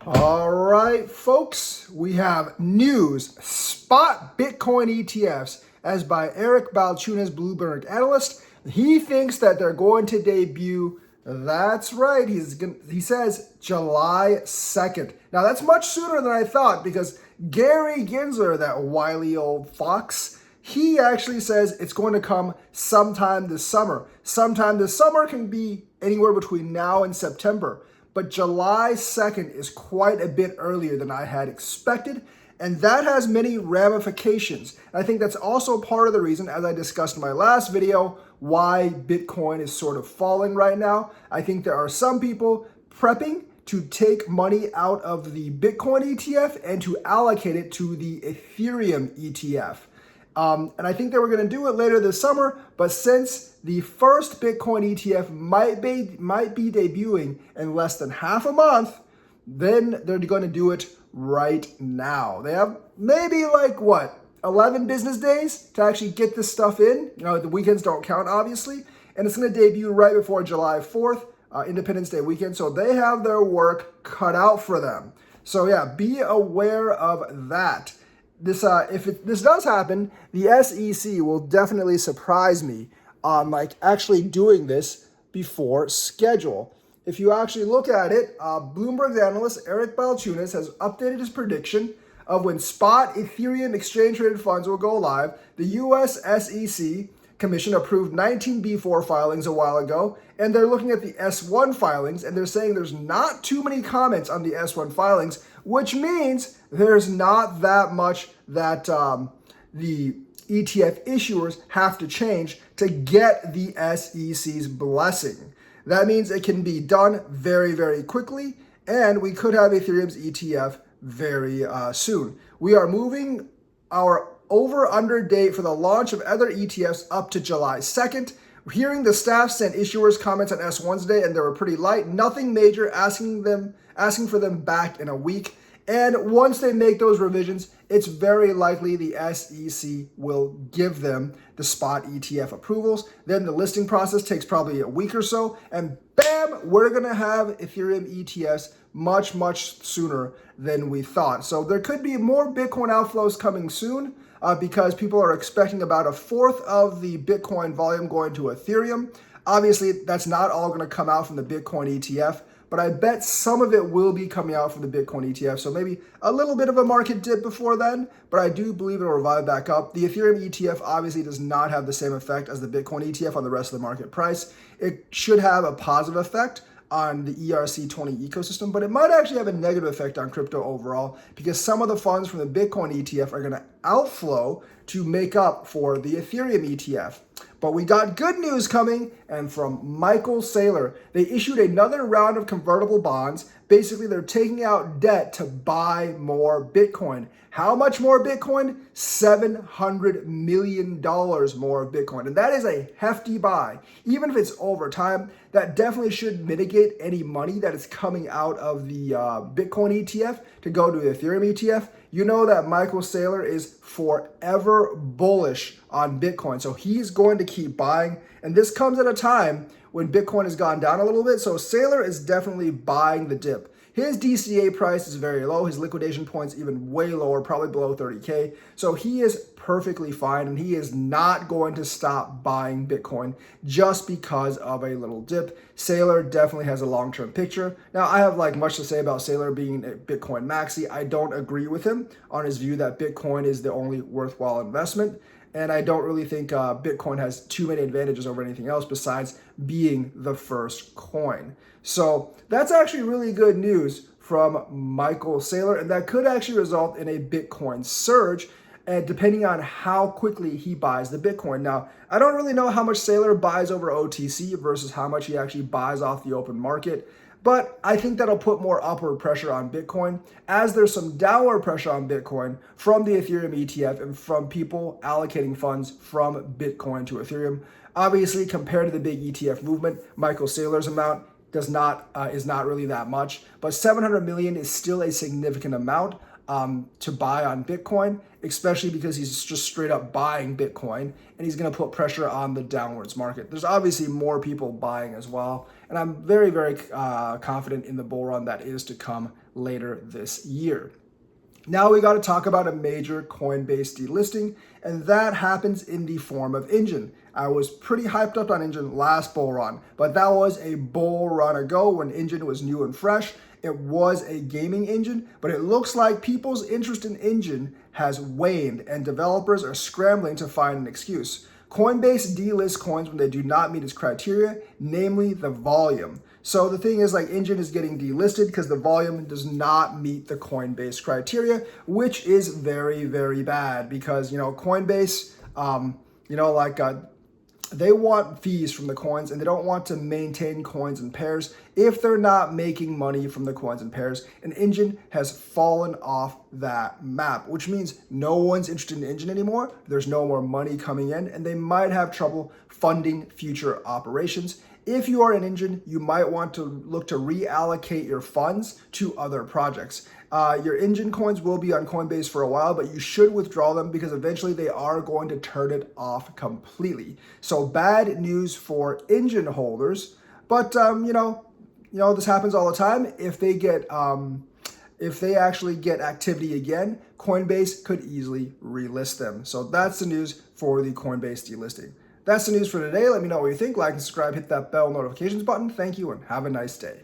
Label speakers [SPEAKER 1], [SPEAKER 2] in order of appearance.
[SPEAKER 1] All right, folks, we have news. Spot Bitcoin ETFs, as by Eric Balchunas, Bloomberg analyst. He thinks that they're going to debut. That's right. He says July 2nd. Now, that's much sooner than I thought because Gary Gensler, that wily old fox, he actually says it's going to come sometime this summer. Sometime this summer can be anywhere between now and September. But July 2nd is quite a bit earlier than I had expected, and that has many ramifications. I think that's also part of the reason, as I discussed in my last video, why Bitcoin is sort of falling right now. I think there are some people prepping to take money out of the Bitcoin ETF and to allocate it to the Ethereum ETF. And I think they were going to do it later this summer, but since the first Bitcoin ETF might be debuting in less than half a month, then they're going to do it right now. They have maybe 11 business days to actually get this stuff in. You know, the weekends don't count, obviously, and it's going to debut right before July 4th, Independence Day weekend, so they have their work cut out for them. So yeah, be aware of that. If this does happen, the SEC will definitely surprise me on actually doing this before schedule. If you actually look at it, Bloomberg's analyst Eric Balchunas has updated his prediction of when spot Ethereum exchange-traded funds will go live. The U.S. SEC Commission approved 19 B4 filings a while ago, and they're looking at the S1 filings, and they're saying there's not too many comments on the S1 filings, which means there's not that much that the ETF issuers have to change to get the SEC's blessing. That means it can be done very, very quickly, and we could have Ethereum's ETF very soon. We are moving our over-under date for the launch of other ETFs up to July 2nd. Hearing the staff sent issuers comments on S1s today, and they were pretty light. Nothing major, asking for them back in a week. And once they make those revisions, it's very likely the SEC will give them the spot ETF approvals. Then the listing process takes probably a week or so, and bam, we're going to have Ethereum ETFs much, much sooner than we thought. So there could be more Bitcoin outflows coming soon because people are expecting about a fourth of the Bitcoin volume going to Ethereum. Obviously, that's not all going to come out from the Bitcoin ETF, but I bet some of it will be coming out from the Bitcoin ETF. So maybe a little bit of a market dip before then, but I do believe it'll revive back up. The Ethereum ETF obviously does not have the same effect as the Bitcoin ETF on the rest of the market price. It should have a positive effect on the ERC20 ecosystem, but it might actually have a negative effect on crypto overall because some of the funds from the Bitcoin ETF are going to outflow to make up for the Ethereum ETF. But we got good news coming, and from Michael Saylor. They issued another round of convertible bonds. Basically, they're taking out debt to buy more Bitcoin. How much more Bitcoin? $700 million more of Bitcoin. And that is a hefty buy. Even if it's over time, that definitely should mitigate any money that is coming out of the Bitcoin ETF to go to the Ethereum ETF. You know that Michael Saylor is forever bullish on Bitcoin. So he's going to keep buying. And this comes at a time when Bitcoin has gone down a little bit. So Saylor is definitely buying the dip. His DCA price is very low. His liquidation point's even way lower, probably below 30K. So he is perfectly fine, and he is not going to stop buying Bitcoin just because of a little dip. Saylor definitely has a long-term picture. Now, I have much to say about Saylor being a Bitcoin maxi. I don't agree with him on his view that Bitcoin is the only worthwhile investment. And I don't really think Bitcoin has too many advantages over anything else besides being the first coin. So that's actually really good news from Michael Saylor, and that could actually result in a Bitcoin surge, and depending on how quickly he buys the Bitcoin. Now, I don't really know how much Saylor buys over OTC versus how much he actually buys off the open market. But I think that'll put more upward pressure on Bitcoin, as there's some downward pressure on Bitcoin from the Ethereum ETF and from people allocating funds from Bitcoin to Ethereum. Obviously, compared to the big ETF movement, Michael Saylor's amount is not really that much, but 700 million is still a significant amount. to buy on Bitcoin, especially because he's just straight up buying Bitcoin and he's going to put pressure on the downwards market. There's obviously more people buying as well. And I'm very, very confident in the bull run that is to come later this year. Now we got to talk about a major Coinbase delisting, and that happens in the form of Enjin. I was pretty hyped up on Enjin last bull run, but that was a bull run ago when Enjin was new and fresh. It was a gaming engine, but it looks like people's interest in Enjin has waned and developers are scrambling to find an excuse. Coinbase delists coins when they do not meet its criteria, namely the volume. So the thing is, like, Enjin is getting delisted because the volume does not meet the Coinbase criteria, which is very, very bad because, Coinbase, they want fees from the coins and they don't want to maintain coins in pairs if they're not making money from the coins in pairs. And Enjin has fallen off that map, which means no one's interested in Enjin anymore. There's no more money coming in and they might have trouble funding future operations. If you are in Enjin, you might want to look to reallocate your funds to other projects. Your Enjin coins will be on Coinbase for a while, but you should withdraw them because eventually they are going to turn it off completely. So bad news for Enjin holders, but this happens all the time. If they actually get activity again, Coinbase could easily relist them. So that's the news for the Coinbase delisting. That's the news for today. Let me know what you think. Like and subscribe, hit that bell notifications button. Thank you and have a nice day.